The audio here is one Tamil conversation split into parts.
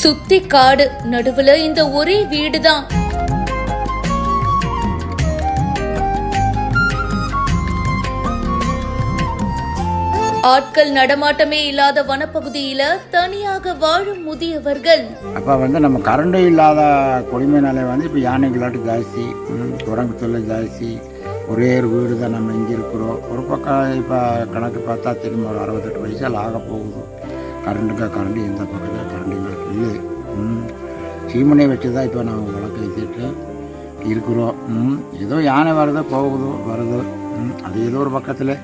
சுத்தி காடு, நடுவுல இந்த ஒரே வீடுதான். ஆட்கள் நடமாட்டமே இல்லாத வனப்பகுதியில தனியாக வாழும் முதியவர்கள். அப்ப நம்ம கரண்ட் இல்லாத கொடுமைனாலே இப்ப யானைகளாட்டு ஜாஸ்தி, குரங்கு தொல்லை ஜாஸ்தி. ஒரே ஒரு வீடு தான் நம்ம இங்கே இருக்கிறோம். ஒரு பக்கம் இப்போ கணக்கு பார்த்தா திரும்ப ஒரு 68 வயசால் ஆக போகுது. கரண்ட் எந்த பக்கத்தில் கரண்ட் எங்களுக்கு இல்லை. சீமனை வச்சு தான் இப்போ நாங்கள் வழக்கு ஏற்றிட்டு இருக்கிறோம். ஏதோ யானை வருது. அது ஏதோ ஒரு பக்கத்தில்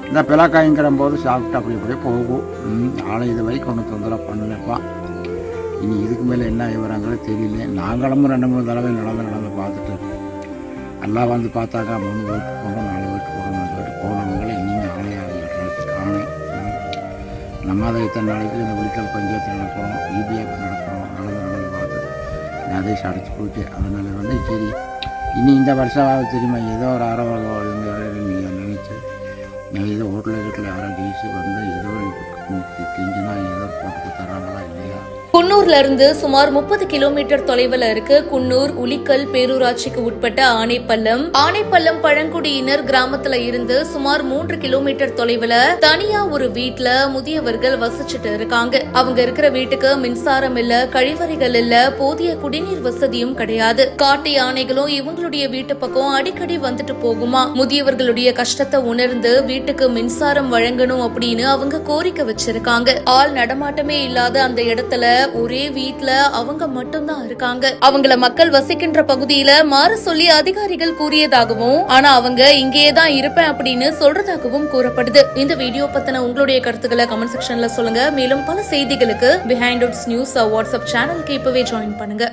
இந்த பிளாக்காய்ங்கிற போது சாப்பிட்டு அப்படி அப்படியே போகும். ஆளை இது வரைக்கும் ஒன்றும் தொந்தரவு பண்ணலப்பா. இனி இதுக்கு மேலே என்ன விவரங்களும் தெரியல. நாங்களும் 2-3 தடவை நடந்து பார்த்துட்டு எல்லாம் பார்த்தாக்கா 3 வீட்டு போகணும், 4 வீட்டு போகணும், போனவங்களை இனிமேல் ஆலையாக காணேன். நம்ம அதை இத்தனை நாளைக்கு இந்த விழிக்கல் பஞ்சாயத்து நடக்கிறோம், இபிஎஃப் நடக்கிறோம், நடந்து பார்த்து நான் அதை அடைச்சி போயிட்டு அதனால் சரி இனி இந்த வருஷம் தெரியுமா ஏதோ ஒரு நீங்கள் நினச்சி நான் ஏதோ ஹோட்டலில் யாரோ ஜெயிச்சு ஏதோ கெஞ்சினா ஏதோ போட்டு தர்றாங்களா இல்லையா. குன்னூர்ல இருந்து சுமார் 30 கிலோமீட்டர் தொலைவில் இருக்கு குன்னூர் உளிக்கல் பேரூராட்சிக்கு உட்பட்ட ஆனைப்பள்ளம் பழங்குடியினர் கிராமத்துல இருந்து சுமார் 3 கிலோமீட்டர் தொலைவில் தனியா ஒரு வீட்டுல முதியவர்கள் வசிச்சுட்டு இருக்காங்க. அவங்க இருக்கிற வீட்டுக்கு மின்சாரம் இல்ல, கழிவறைகள் இல்ல, போதிய குடிநீர் வசதியும் கிடையாது. காட்டு யானைகளும் இவங்களுடைய வீட்டு பக்கம் அடிக்கடி வந்துட்டு போகுமா. முதியவர்களுடைய கஷ்டத்தை உணர்ந்து வீட்டுக்கு மின்சாரம் வழங்கணும் அப்படின்னு அவங்க கோரிக்கை வச்சிருக்காங்க. ஆள் நடமாட்டமே இல்லாத அந்த இடத்துல ஒரே வீட்ல அவங்க மட்டும்தான் இருக்காங்க. அவங்கள மக்கள் வசிக்கின்ற பகுதியில மாற சொல்லி அதிகாரிகள் கூறியதாகவும், ஆனா அவங்க இங்கேயேதான் இருப்பேன் அப்படின்னு சொல்றதாகவும் கூறப்படுது. இந்த வீடியோ பத்தின உங்களுடைய கருத்துக்களை கமெண்ட் செக்ஷன்ல சொல்லுங்க. மேலும் பல செய்திகளுக்கு பிஹைண்ட் நியூஸ் வாட்ஸ்அப் சேனலுக்கு இப்பவே ஜாயின் பண்ணுங்க.